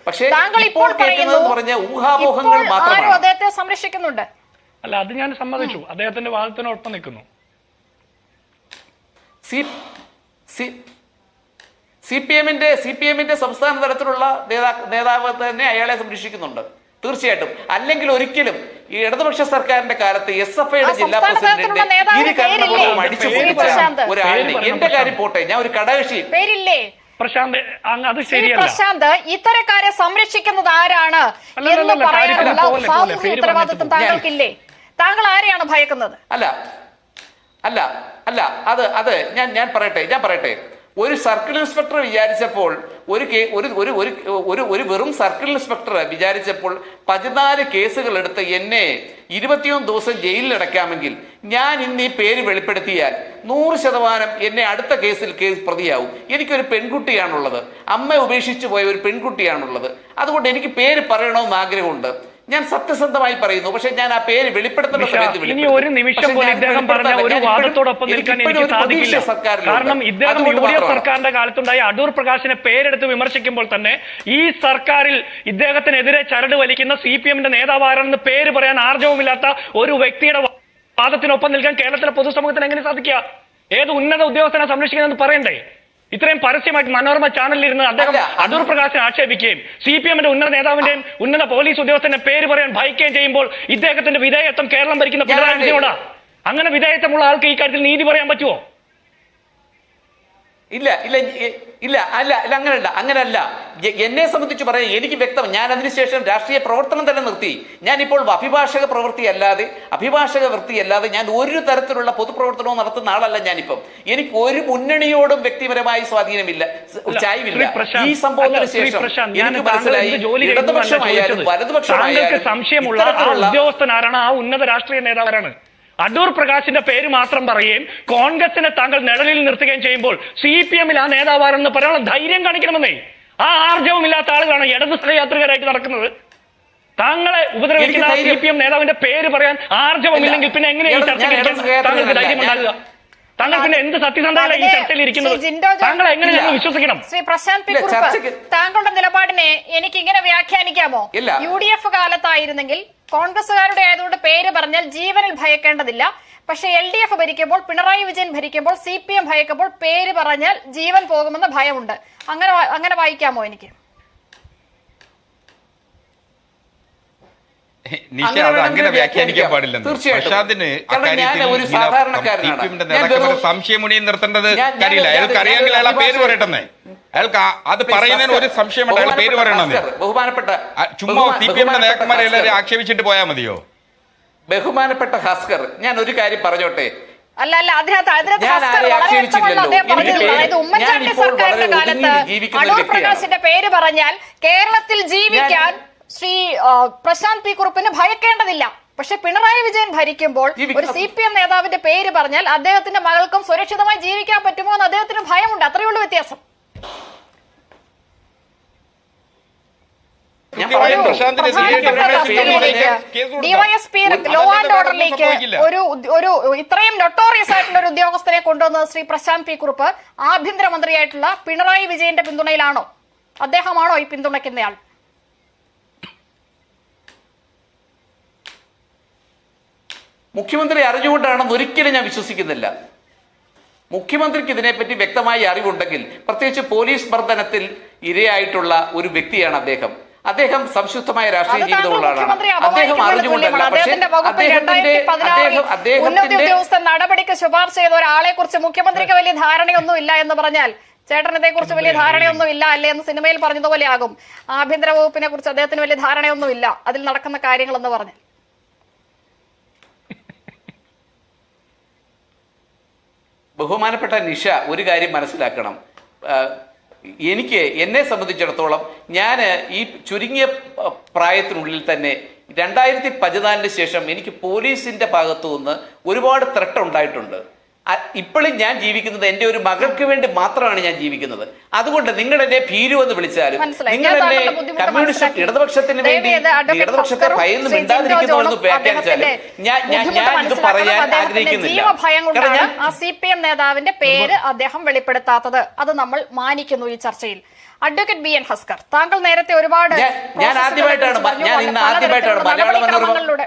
പക്ഷേ ഇപ്പോൾ കേൾക്കുന്നത് പറഞ്ഞ ഊഹാപോഹങ്ങൾ മാത്രമാണ്. അദ്ദേഹത്തെ സംരക്ഷിക്കുന്നുണ്ട്. അല്ല, അത് ഞാൻ സമ്മതിച്ചു. അദ്ദേഹത്തിന്റെ വാദത്തിനൊപ്പം നിൽക്കുന്നു. സി പി എമ്മിന്റെ സംസ്ഥാന തലത്തിലുള്ള നേതാവ് തന്നെ അയാളെ സംരക്ഷിക്കുന്നുണ്ട് തീർച്ചയായിട്ടും. അല്ലെങ്കിൽ ഒരിക്കലും ഈ ഇടതുപക്ഷ സർക്കാരിന്റെ കാലത്ത് SFIയുടെ ജില്ലാ പ്രസിഡന്റിന്റെ ഇരു കർണപുറവും അടിച്ചു പൊളിച്ച ഒരാളിനെ, എന്റെ കാര്യം പോട്ടെ, ഞാൻ ഒരു ഘടകകക്ഷി പ്രശാന്ത്, അത് ശരിയല്ല. പ്രശാന്ത്, ഇത്തരക്കാരെ സംരക്ഷിക്കുന്നത് ആരാണ് എന്ന് പറയാനുള്ള സാമൂഹ്യ ഉത്തരവാദിത്വം താങ്കൾക്കില്ലേ? താങ്കൾ ആരെയാണ് ഭയക്കുന്നത്? അല്ല അത് ഞാൻ പറയട്ടെ. ഒരു സർക്കിൾ ഇൻസ്പെക്ടർ വിചാരിച്ചപ്പോൾ ഒരു വെറും സർക്കിൾ ഇൻസ്പെക്ടർ വിചാരിച്ചപ്പോൾ 14 കേസുകൾ എടുത്ത് എന്നെ 21 ദിവസം ജയിലിൽ അടയ്ക്കാമെങ്കിൽ ഞാൻ ഇന്ന് ഈ പേര് വെളിപ്പെടുത്തിയാൽ 100% എന്നെ അടുത്ത കേസിൽ പ്രതിയാവും. എനിക്കൊരു പെൺകുട്ടിയാണുള്ളത്, അമ്മ ഉപേക്ഷിച്ചു പോയ ഒരു പെൺകുട്ടിയാണുള്ളത്. അതുകൊണ്ട് എനിക്ക് പേര് പറയണമെന്ന് ആഗ്രഹമുണ്ട്. ഞാൻ സത്യസന്ധമായി പറയുന്നു. പക്ഷെ ഞാൻ ആ പേര് വെളിപ്പെടുത്തേണ്ട സമയത്ത് ഇനി ഒരു നിമിഷം പോലും ഇദ്ദേഹം പറഞ്ഞ ഒരു വാദത്തോടൊപ്പം നിൽക്കാൻ എനിക്ക് സാധിക്കില്ല. കാരണം ഇദ്ദേഹം UDF സർക്കാരിന്റെ കാലത്തുണ്ടായ അടൂർ പ്രകാശിനെ പേരെടുത്ത് വിമർശിക്കുമ്പോൾ തന്നെ ഈ സർക്കാരിൽ ഇദ്ദേഹത്തിനെതിരെ ചരട് വലിക്കുന്ന CPMന്റെ നേതാവാരെന്ന് പേര് പറയാൻ ആർജവുമില്ലാത്ത ഒരു വ്യക്തിയുടെ വാദത്തിനൊപ്പം നിൽക്കാൻ കേരളത്തിലെ പൊതുസമൂഹത്തിന് എങ്ങനെ സാധിക്കുക? ഏത് ഉന്നത ഉദ്യോഗസ്ഥനെ സംരക്ഷിക്കുന്നതെന്ന് പറയണ്ടേ? ഇത്രയും പരസ്യമായിട്ട് മനോരമ ചാനലിലിരുന്ന് അദ്ദേഹം അടൂർ പ്രകാശിനെ ആക്ഷേപിക്കുകയും CPMന്റെ ഉന്നത നേതാവിന്റെയും ഉന്നത പോലീസ് ഉദ്യോഗസ്ഥന്റെ പേര് പറയാൻ ഭയക്കുകയും ചെയ്യുമ്പോൾ ഇദ്ദേഹത്തിന്റെ വിധേയത്വം കേരളം ഭരിക്കുന്ന പിണറായി വിജയനോടാ. അങ്ങനെ വിധേയത്വമുള്ള ആൾക്ക് ഈ കാര്യത്തിൽ നീതി പറയാൻ പറ്റുമോ? അങ്ങനല്ല. എന്നെ സംബന്ധിച്ച് പറയാൻ എനിക്ക് വ്യക്തം. ഞാൻ അതിനുശേഷം രാഷ്ട്രീയ പ്രവർത്തനം തന്നെ നിർത്തി. ഞാനിപ്പോൾ അഭിഭാഷക വൃത്തിയല്ലാതെ ഞാൻ ഒരു തരത്തിലുള്ള പൊതുപ്രവർത്തനവും നടത്തുന്ന ആളല്ല. ഞാനിപ്പം എനിക്ക് ഒരു മുന്നണിയോടും വ്യക്തിപരമായി സ്വാധീനമില്ല, ചായ്വില്ല. ഈ സംഭവത്തിന് ശേഷം എനിക്ക് മനസ്സിലായി ഇടതുപക്ഷമായാലും വലതുപക്ഷമായാലും സംശയമുള്ള ഉദ്യോഗസ്ഥനാരാണ്, ആ ഉന്നത രാഷ്ട്രീയ നേതാവാരാണ്. അടൂർ പ്രകാശിന്റെ പേര് മാത്രം പറയുകയും കോൺഗ്രസിനെ താങ്കൾ നിഴലിൽ നിർത്തുകയും ചെയ്യുമ്പോൾ CPMൽ ആ നേതാവാരെന്ന് പറയാനുള്ള ധൈര്യം കാണിക്കണമെന്നേ. ആ ആർജവും ഇല്ലാത്ത ആളുകളാണ് ഇടത് സഹയാത്രികരായിട്ട് നടക്കുന്നത്. താങ്കളെ ഉപദ്രവിക്കുന്ന CPM നേതാവിന്റെ പേര് പറയാൻ ആർജവമില്ലെങ്കിൽ പിന്നെ എങ്ങനെയാണ് ഈ ചർച്ചയ്ക്ക് താങ്കൾക്ക് ധൈര്യം ഉണ്ടാകുക? താങ്കൾ പിന്നെ എന്ത് സത്യസന്ധതയിലാണ് ഈ ചർച്ചയിൽ ഇരിക്കുന്നത്? താങ്കൾ എങ്ങനെ ഞങ്ങൾ വിശ്വസിക്കണം? ശ്രീ പ്രശാന്ത് പി കുറുപ്പ്, താങ്കളുടെ നിലപാടിനെ എനിക്ക് ഇങ്ങനെ വ്യാഖ്യാനിക്കാമോ? UDF കാലത്തായിരുന്നെങ്കിൽ കോൺഗ്രസുകാരുടെ ആയതുകൊണ്ട് പേര് പറഞ്ഞാൽ ജീവനിൽ ഭയക്കേണ്ടതില്ല. പക്ഷെ LDF ഭരിക്കുമ്പോൾ, പിണറായി വിജയൻ ഭരിക്കുമ്പോൾ, CPM ഭയക്കുമ്പോൾ പേര് പറഞ്ഞാൽ ജീവൻ പോകുമെന്ന ഭയമുണ്ട്. അങ്ങനെ വായിക്കാമോ എനിക്ക്? അങ്ങനെ വ്യാഖ്യാനിക്കാൻ പാടില്ലെന്ന് പ്രശാന്തിന് സംശയമുണിയിൽ നിർത്തേണ്ടത് കാര്യമില്ല. അയാൾക്ക് അറിയാമെങ്കിൽ അയാൾ പേര് പറയട്ടെ. അയാൾക്ക് അത് പറയുന്നതിന് ഒരു സംശയമുണ്ട്. അയാൾ പേര് പറയണമെന്ന്. ബഹുമാനപ്പെട്ട ചുമ്മാ CPMന്റെ നേതാക്കന്മാരെ എല്ലാവരും ആക്ഷേപിച്ചിട്ട് പോയാൽ മതിയോ? ബഹുമാനപ്പെട്ട ഭാസ്കർ, ഞാൻ ഒരു കാര്യം പറഞ്ഞോട്ടെ. ഉമ്മൻചാണ്ടി സർക്കാരിന്റെ കാലത്ത് അടൂർ പ്രകാശിന്റെ പേര് പറഞ്ഞാൽ കേരളത്തിൽ ജീവിക്കാൻ ശ്രീ പ്രശാന്ത് പി കുറുപ്പിന് ഭയക്കേണ്ടതില്ല. പക്ഷെ പിണറായി വിജയൻ ഭരിക്കുമ്പോൾ ഒരു CPM നേതാവിന്റെ പേര് പറഞ്ഞാൽ അദ്ദേഹത്തിന്റെ മകൾക്കും സുരക്ഷിതമായി ജീവിക്കാൻ പറ്റുമോ എന്ന് അദ്ദേഹത്തിന് ഭയമുണ്ട്. അത്രയുള്ള വ്യത്യാസം. ഡിവൈഎസ്പി ലോ ആൻഡ് ഓർഡറിലേക്ക് ഒരു ഇത്രയും നൊട്ടോറിയസ് ആയിട്ടുള്ള ഒരു ഉദ്യോഗസ്ഥരെ കൊണ്ടുവന്നത് ശ്രീ പ്രശാന്ത് പി കുറുപ്പ് ആഭ്യന്തരമന്ത്രിയായിട്ടുള്ള പിണറായി വിജയന്റെ പിന്തുണയിലാണോ? അദ്ദേഹമാണോ ഈ പിന്തുണയ്ക്കുന്നയാൾ? മുഖ്യമന്ത്രി അറിഞ്ഞുകൊണ്ടാണെന്ന് ഒരിക്കലും ഞാൻ വിശ്വസിക്കുന്നില്ല. മുഖ്യമന്ത്രിക്ക് ഇതിനെപ്പറ്റി വ്യക്തമായ അറിവുണ്ടെങ്കിൽ, പ്രത്യേകിച്ച് പോലീസ് മർദ്ദനത്തിൽ ഇരയായിട്ടുള്ള ഒരു വ്യക്തിയാണ് അദ്ദേഹം സംശുദ്ധമായ രാഷ്ട്രീയ ജീവിതമുള്ള ആളാണ്. അദ്ദേഹം അറിഞ്ഞുകൊണ്ടല്ല. ഉദ്യോഗസ്ഥ നടപടിക്ക് ശുപാർശ ചെയ്ത ഒരാളെ കുറിച്ച് മുഖ്യമന്ത്രിക്ക് വലിയ ധാരണയൊന്നും ഇല്ല എന്ന് പറഞ്ഞാൽ ചേട്ടനത്തെ കുറിച്ച് വലിയ ധാരണയൊന്നും ഇല്ല അല്ലേ എന്ന് സിനിമയിൽ പറഞ്ഞതുപോലെ ആകും. ആഭ്യന്തര വകുപ്പിനെ കുറിച്ച് അദ്ദേഹത്തിന് വലിയ ധാരണയൊന്നും ഇല്ല അതിൽ നടക്കുന്ന കാര്യങ്ങൾ എന്ന് പറഞ്ഞാൽ. ബഹുമാനപ്പെട്ട നിഷ, ഒരു കാര്യം മനസ്സിലാക്കണം. എന്നെ സംബന്ധിച്ചിടത്തോളം ഞാൻ ഈ ചുരുങ്ങിയ പ്രായത്തിനുള്ളിൽ തന്നെ 2014 ശേഷം എനിക്ക് പോലീസിന്റെ ഭാഗത്തു നിന്ന് ഒരുപാട് ത്രെട്ട് ഉണ്ടായിട്ടുണ്ട്. ഇപ്പോഴും ഞാൻ ജീവിക്കുന്നത് എന്റെ ഒരു മകൾക്ക് വേണ്ടി മാത്രമാണ് ഞാൻ ജീവിക്കുന്നത്. അതുകൊണ്ട് നിങ്ങൾ എന്നെ ഭീരു എന്ന് വിളിച്ചാലും, നിങ്ങൾ എന്നെ കമ്മ്യൂണിസ്റ്റ് ഇടതുപക്ഷത്തിന് വേണ്ടി ഇടതുപക്ഷത്തെ ഭയന്ന് മിണ്ടാതിരിക്കുന്നു എന്ന് വ്യാഖ്യാനിച്ചാലും ഞാൻ ഇത് പറയാൻ ആഗ്രഹിക്കുന്നില്ല. ആ CPM നേതാവിന്റെ പേര് അദ്ദേഹം വെളിപ്പെടുത്താത്തത് അത് നമ്മൾ മാനിക്കുന്നു ഈ ചർച്ചയിൽ. അഡ്വക്കേറ്റ് BN ഹസ്കർ, താങ്കൾ നേരത്തെ ഒരുപാട് ഞാൻ ആദ്യമായിട്ടാണ് മലയാള മനോരമ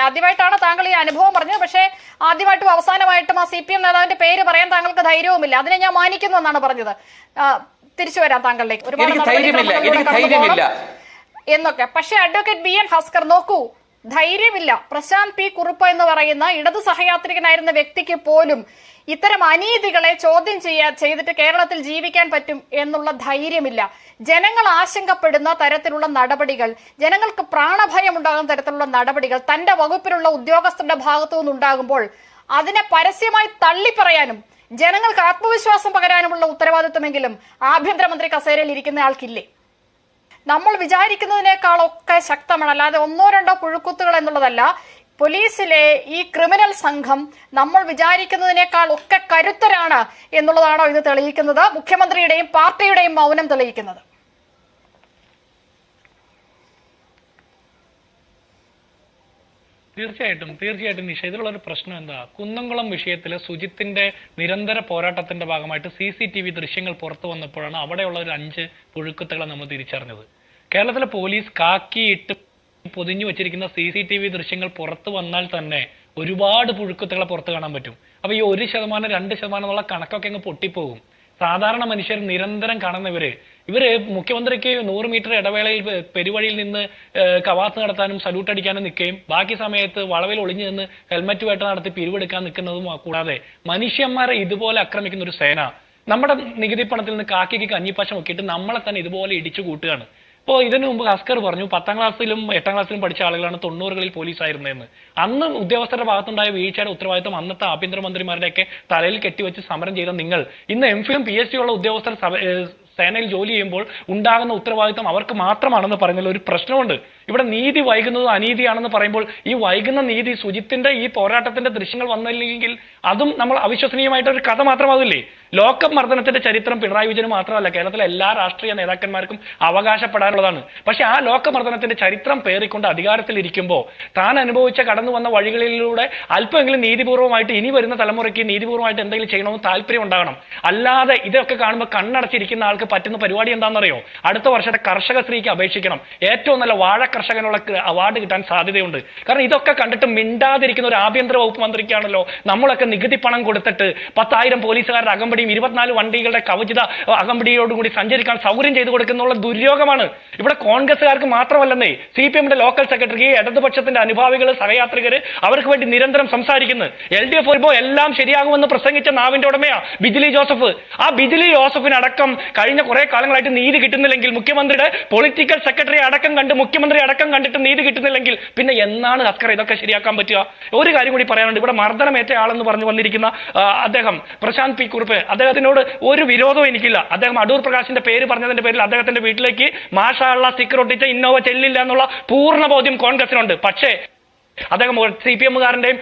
ആദ്യമായിട്ടാണ് താങ്കൾ ഈ അനുഭവം പറഞ്ഞത്. പക്ഷേ ആദ്യമായിട്ടും അവസാനമായിട്ടും ആ CPM നേതാവിന്റെ പേര് പറയാൻ താങ്കൾക്ക് ധൈര്യവുമില്ല. അതിനെ ഞാൻ മാനിക്കുന്നു എന്നാണ് പറഞ്ഞത്. തിരിച്ചു വരാം താങ്കളിലേക്ക്. ഒരുപാട് എന്നൊക്കെ. പക്ഷേ അഡ്വക്കേറ്റ് BN ഹസ്കർ നോക്കൂ, ധൈര്യമില്ല. പ്രശാന്ത് P കുറുപ്പ് എന്ന് പറയുന്ന ഇടതു സഹയാത്രികനായിരുന്ന വ്യക്തിക്ക് പോലും ഇത്തരം അനീതികളെ ചോദ്യം ചെയ്തിട്ട് കേരളത്തിൽ ജീവിക്കാൻ പറ്റും എന്നുള്ള ധൈര്യമില്ല. ജനങ്ങൾ ആശങ്കപ്പെടുന്ന തരത്തിലുള്ള നടപടികൾ, ജനങ്ങൾക്ക് പ്രാണഭയം ഉണ്ടാകുന്ന തരത്തിലുള്ള നടപടികൾ തന്റെ വകുപ്പിലുള്ള ഉദ്യോഗസ്ഥരുടെ ഭാഗത്തു നിന്നുണ്ടാകുമ്പോൾ അതിനെ പരസ്യമായി തള്ളിപ്പറയാനും ജനങ്ങൾക്ക് ആത്മവിശ്വാസം പകരാനുമുള്ള ഉത്തരവാദിത്വമെങ്കിലും ആഭ്യന്തരമന്ത്രി കസേരയിൽ ഇരിക്കുന്ന ആൾക്കില്ലേ? നമ്മൾ വിചാരിക്കുന്നതിനേക്കാളൊക്കെ ശക്തമാണ്. അല്ലാതെ ഒന്നോ രണ്ടോ പുഴുക്കുത്തുകൾ എന്നുള്ളതല്ല. പോലീസിലെ ഈ ക്രിമിനൽ സംഘം നമ്മൾ വിചാരിക്കുന്നതിനേക്കാൾ ഒക്കെ കരുത്തരാണ് എന്നുള്ളതാണോ ഇത് തെളിയിക്കുന്നത്? മുഖ്യമന്ത്രിയുടെയും പാർട്ടിയുടെയും മൗനം തെളിയിക്കുന്നത്? തീർച്ചയായിട്ടും നിഷ, ഇതിലുള്ള ഒരു പ്രശ്നം എന്താ, കുന്നംകുളം വിഷയത്തില് സുജിത്തിന്റെ നിരന്തര പോരാട്ടത്തിന്റെ ഭാഗമായിട്ട് CCTV ദൃശ്യങ്ങൾ പുറത്തു വന്നപ്പോഴാണ് അവിടെയുള്ള ഒരു 5 പുഴുക്കുത്തുകളെ നമ്മൾ തിരിച്ചറിഞ്ഞത്. കേരളത്തിലെ പോലീസ് കാക്കിയിട്ട് പൊതിഞ്ഞു വെച്ചിരിക്കുന്ന CCTV ദൃശ്യങ്ങൾ പുറത്തു വന്നാൽ തന്നെ ഒരുപാട് പുഴുക്കുത്തുകളെ പുറത്ത് കാണാൻ പറ്റും. അപ്പൊ ഈ 1%, 2% എന്നുള്ള കണക്കൊക്കെ അങ്ങ് പൊട്ടിപ്പോകും. സാധാരണ മനുഷ്യർ നിരന്തരം കാണുന്നവര് മുഖ്യമന്ത്രിക്ക് 100 മീറ്റർ ഇടവേളയിൽ പെരുവഴിയിൽ നിന്ന് കവാത്ത് നടത്താനും സല്യൂട്ട് അടിക്കാനും നിൽക്കുകയും ബാക്കി സമയത്ത് വളവിൽ ഒളിഞ്ഞു നിന്ന് ഹെൽമറ്റ് വേട്ട നടത്തി പിരിവെടുക്കാൻ നിൽക്കുന്നതും കൂടാതെ മനുഷ്യന്മാരെ ഇതുപോലെ ആക്രമിക്കുന്ന ഒരു സേന നമ്മുടെ നികുതി പണത്തിൽ നിന്ന് കാക്കിക്ക് കഞ്ഞിപ്പശ നോക്കിയിട്ട് നമ്മളെ തന്നെ ഇതുപോലെ ഇടിച്ചു കൂട്ടുകയാണ്. ഇപ്പോൾ ഇതിനു മുമ്പ് ഹസ്കർ പറഞ്ഞു 10ാം ക്ലാസ്സിലും 8ാം ക്ലാസ്സിലും പഠിച്ച ആളുകളാണ് 90കളിൽ പോലീസ് ആയിരുന്നതെന്ന്. അന്ന് ഉദ്യോഗസ്ഥരുടെ ഭാഗത്തുണ്ടായ വീഴ്ചയുടെ ഉത്തരവാദിത്വം അന്നത്തെ ആഭ്യന്തരമന്ത്രിമാരുടെയൊക്കെ തലയിൽ കെട്ടിവെച്ച് സമരം ചെയ്ത നിങ്ങൾ ഇന്ന് MPhil PhD ഉള്ള ഉദ്യോഗസ്ഥർ സേനയിൽ ജോലി ചെയ്യുമ്പോൾ ഉണ്ടാകുന്ന ഉത്തരവാദിത്വം അവർക്ക് മാത്രമാണെന്ന് പറയുന്നതിൽ ഒരു പ്രശ്നമുണ്ട്. ഇവിടെ നീതി വൈകുന്നത് അനീതിയാണെന്ന് പറയുമ്പോൾ ഈ വൈകുന്ന നീതി സുജിത്തിന്റെ ഈ പോരാട്ടത്തിന്റെ ദൃശ്യങ്ങൾ വന്നില്ലെങ്കിൽ അതും നമ്മൾ അവിശ്വസനീയമായിട്ട് ഒരു കഥ മാത്രമാകില്ലേ? ലോക്കപ്പ് മർദ്ദനത്തിന്റെ ചരിത്രം പിണറായി വിജയന് മാത്രമല്ല, കേരളത്തിലെ എല്ലാ രാഷ്ട്രീയ നേതാക്കന്മാർക്കും അവകാശപ്പെടാനുള്ളതാണ്. പക്ഷെ ആ ലോക്കപ്പ് മർദ്ദനത്തിന്റെ ചരിത്രം പേറിക്കൊണ്ട് അധികാരത്തിലിരിക്കുമ്പോൾ താൻ അനുഭവിച്ച കടന്നു വന്ന വഴികളിലൂടെ അല്പമെങ്കിലും നീതിപൂർവ്വമായിട്ട് ഇനി വരുന്ന തലമുറയ്ക്ക് നീതിപൂർവ്വമായിട്ട് എന്തെങ്കിലും ചെയ്യണമെന്ന് താല്പര്യം ഉണ്ടാകണം. അല്ലാതെ ഇതൊക്കെ കാണുമ്പോൾ കണ്ണടച്ചിരിക്കുന്ന ആൾക്ക് പറ്റുന്ന പരിപാടി എന്താണെന്നറിയോ? അടുത്ത വർഷത്തെ കർഷക സ്ത്രീക്ക് അപേക്ഷിക്കണം. ഏറ്റവും നല്ല വാഴ കർഷകനുള്ള അവാർഡ് കിട്ടാൻ സാധ്യതയുണ്ട്. കാരണം ഇതൊക്കെ കണ്ടിട്ട് മിണ്ടാതിരിക്കുന്ന ഒരു ആഭ്യന്തര വകുപ്പ് മന്ത്രിക്കാണല്ലോ നമ്മളൊക്കെ നികുതി പണം കൊടുത്തിട്ട് 10,000 പോലീസുകാരുടെ അകമ്പടിയും 24 വണ്ടികളുടെ കവചിത അകമ്പടിയോടുകൂടി സഞ്ചരിക്കാൻ സൗകര്യം ചെയ്തു കൊടുക്കുന്നുള്ള ദുര്യോഗമാണ്. ഇവിടെ കോൺഗ്രസുകാർക്ക് മാത്രമല്ലെന്നേ, CPMന്റെ ലോക്കൽ സെക്രട്ടറി, ഇടതുപക്ഷത്തിന്റെ അനുഭാവികൾ, സഹയാത്രികര് അവർക്ക് വേണ്ടി നിരന്തരം സംസാരിക്കുന്നു. LDF വരുമ്പോൾ എല്ലാം ശരിയാകുമെന്ന് പ്രസംഗിച്ച നാവിന്റെ ഉടമയാ ബിജിലി ജോസഫ്. ആ ബിജിലി ജോസഫിനടക്കം കഴിഞ്ഞ കുറെ കാലങ്ങളായിട്ട് നീതി കിട്ടുന്നില്ലെങ്കിൽ, മുഖ്യമന്ത്രിയുടെ പൊളിറ്റിക്കൽ സെക്രട്ടറി അടക്കം കണ്ട് മുഖ്യമന്ത്രി അടക്കം കണ്ടിട്ട് നീതി കിട്ടുന്നില്ലെങ്കിൽ പിന്നെ എന്നാണ് ഹസ്കർ ഇതൊക്കെ ശരിയാക്കാൻ പറ്റുക? ഒരു കാര്യം കൂടി പറയാനുണ്ട്. ഇവിടെ മർദ്ദനമേറ്റ ആളെന്ന് പറഞ്ഞു വന്നിരിക്കുന്ന അദ്ദേഹം പ്രശാന്ത് P കുറുപ്പ്, അദ്ദേഹത്തിനോട് ഒരു വിരോധവും എനിക്കില്ല. അദ്ദേഹം അടൂർ പ്രകാശിന്റെ പേര് പറഞ്ഞതിന്റെ പേരിൽ അദ്ദേഹത്തിന്റെ വീട്ടിലേക്ക് മാഷാ അള്ളാ സ്റ്റിക്കർ ഒട്ടിച്ച ഇന്നോവ ചെല്ലില്ല എന്നുള്ള പൂർണ്ണ ബോധ്യം കോൺഗ്രസിനുണ്ട്. പക്ഷേ അദ്ദേഹം CPMകാരന്റെയും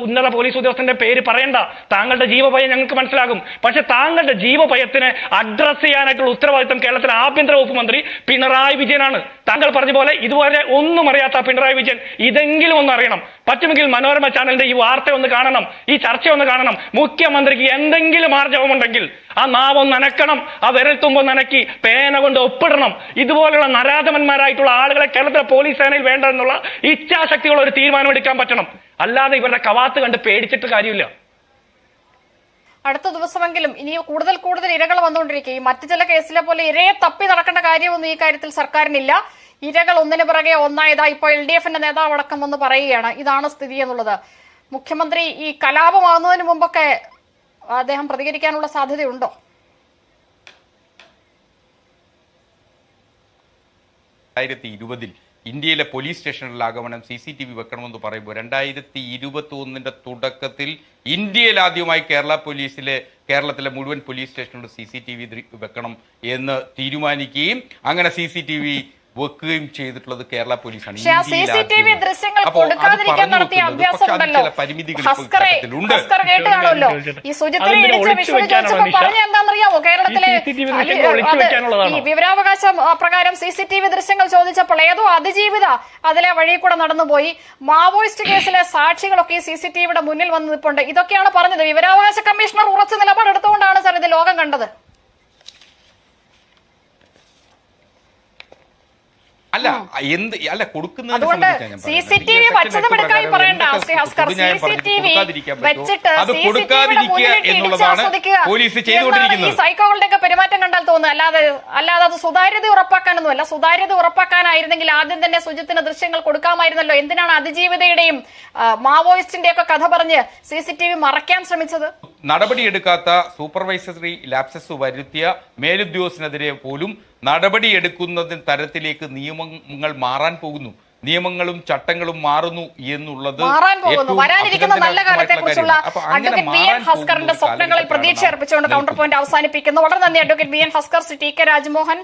ഉന്നത പോലീസ് ഉദ്യോഗസ്ഥന്റെ പേര് പറയണ്ട. താങ്കളുടെ ജീവഭയം ഞങ്ങൾക്ക് മനസ്സിലാകും. പക്ഷെ താങ്കളുടെ ജീവഭയത്തിനെ അഡ്രസ് ചെയ്യാനായിട്ടുള്ള ഉത്തരവാദിത്തം കേരളത്തിലെ ആഭ്യന്തര വകുപ്പ് മന്ത്രി പിണറായി വിജയനാണ്. താങ്കൾ പറഞ്ഞ പോലെ ഇതുവരെ ഒന്നും അറിയാത്ത പിണറായി വിജയൻ ഇതെങ്കിലും ഒന്ന് അറിയണം. പറ്റുമെങ്കിൽ മനോരമ ചാനലിന്റെ ഈ വാർത്ത ഒന്ന് കാണണം, ഈ ചർച്ച ഒന്ന് കാണണം. മുഖ്യമന്ത്രിക്ക് എന്തെങ്കിലും ആർജവമുണ്ടെങ്കിൽ ആ നാവൊന്ന് നനക്കണം, ആ വിരൽത്തുമ്പൊന്ന് നനക്കി പേന കൊണ്ട് ഒപ്പിടണം. ഇതുപോലുള്ള നരാധമന്മാരായിട്ടുള്ള ആളുകളെ കേരളത്തിലെ പോലീസ് സേനയിൽ വേണ്ട എന്നുള്ള ഇച്ഛാശക്തിയുള്ള ഒരു തീരുമാനം എടുക്കാൻ പറ്റണം. അല്ലാതെ ഇവരുടെ കവാത്ത് കണ്ട് പേടിച്ചിട്ട് കാര്യമില്ല. അടുത്ത ദിവസമെങ്കിലും ഇനി കൂടുതൽ ഇരകൾ വന്നുകൊണ്ടിരിക്കും. ഈ മറ്റു ചില കേസിലെ പോലെ ഇരയെ തപ്പി നടക്കേണ്ട കാര്യമൊന്നും ഈ കാര്യത്തിൽ സർക്കാരിനില്ല. ഇരകൾ ഒന്നിനു പിറകെ ഒന്നായതാ ഇപ്പോൾ LDFന്റെ നേതാവ് അടക്കം വന്ന് പറയുകയാണ് ഇതാണ് സ്ഥിതി എന്നുള്ളത്. മുഖ്യമന്ത്രി ഈ കലാപമാകുന്നതിന് മുമ്പൊക്കെ അദ്ദേഹം പ്രതികരിക്കാനുള്ള സാധ്യതയുണ്ടോ? ഇന്ത്യയിലെ പോലീസ് സ്റ്റേഷനുകളിൽ ആഗമനം CCTV വെക്കണമെന്ന് പറയുമ്പോൾ 2021 തുടക്കത്തിൽ ഇന്ത്യയിൽ ആദ്യമായി കേരളത്തിലെ മുഴുവൻ പോലീസ് സ്റ്റേഷനുകളിൽ CCTV വെക്കണം എന്ന് തീരുമാനിക്കുകയും അങ്ങനെ CCTV വെക്കുകയും ചെയ്തിട്ടുള്ളത് കേരള പോലീസാണ്. പക്ഷേ ആ CCTV ദൃശ്യങ്ങൾ കൊടുക്കാതിരിക്കാൻ നടത്തിയ അഭ്യാസം ഉണ്ടല്ലോ. ഹസ്കർ കേട്ട് കാണുമല്ലോ. ഈ സുജിത്തിനെ ഇടിച്ച വിഷ്വൽ ചോദിച്ചപ്പോ പറഞ്ഞ എന്താണെന്നറിയാമോ? കേരളത്തിലെ ഈ വിവരാവകാശ പ്രകാരം CCTV ദൃശ്യങ്ങൾ ചോദിച്ചപ്പോൾ ഏതോ അതിജീവിത അതിലെ വഴി കൂടെ നടന്നുപോയി. മാവോയിസ്റ്റ് കേസിലെ സാക്ഷികളൊക്കെ ഈ CCTVയുടെ മുന്നിൽ വന്ന് നിൽപ്പുണ്ട്. ഇതൊക്കെയാണ് പറഞ്ഞത്. വിവരാവകാശ കമ്മീഷണർ ഉറച്ച നിലപാടെടുത്തുകൊണ്ടാണ് സാർ ഇത് ലോകം കണ്ടത്. അല്ല അല്ല കൊടുക്കുന്നത് അതുകൊണ്ട് CCTV വച്ചതും എടുക്കായി പറയണ്ട ഹസ്കർ. CCTV വെച്ചിട്ട് പോലീസ് ചെയ്തുകൊണ്ടിരിക്കുന്നത്. ഈ സൈക്കോകളുടെ ഒക്കെ പെരുമാറ്റം കണ്ടാൽ തോന്നുന്നു. അല്ലാതെ അത് സുതാര്യത ഉറപ്പാക്കാനൊന്നുമല്ല. സുതാര്യത ഉറപ്പാക്കാനായിരുന്നെങ്കിൽ ആദ്യം തന്നെ സുജിത്തിന് ദൃശ്യങ്ങൾ കൊടുക്കാമായിരുന്നല്ലോ. എന്തിനാണ് അതിജീവിതയുടെയും മാവോയിസ്റ്റിന്റെ ഒക്കെ കഥ പറഞ്ഞ് CCTV മറയ്ക്കാൻ ശ്രമിച്ചത്? നടപടിയെടുക്കാത്ത സൂപ്പർവൈസറി ലാപ്സസ് വരുത്തിയ മേലുദ്യോഗസ്ഥനെതിരെ പോലും നടപടിയെടുക്കുന്നതിന് തരത്തിലേക്ക് നിയമങ്ങൾ മാറാൻ പോകുന്നു. നിയമങ്ങളും ചട്ടങ്ങളും മാറുന്നു എന്നുള്ളത് വരാനിരിക്കുന്ന നല്ല കാലത്തെ കുറിച്ചുള്ള അഡ്വക്കേറ്റ് BN ഹസ്കറിന്റെ സ്വപ്നങ്ങളിൽ പ്രതീക്ഷ അർപ്പിച്ചുകൊണ്ട് കൗണ്ടർ പോയിന്റ് അവസാനിപ്പിക്കുന്നു. വളരെ നന്ദി advocate BN Haskar. TK Rajmohan.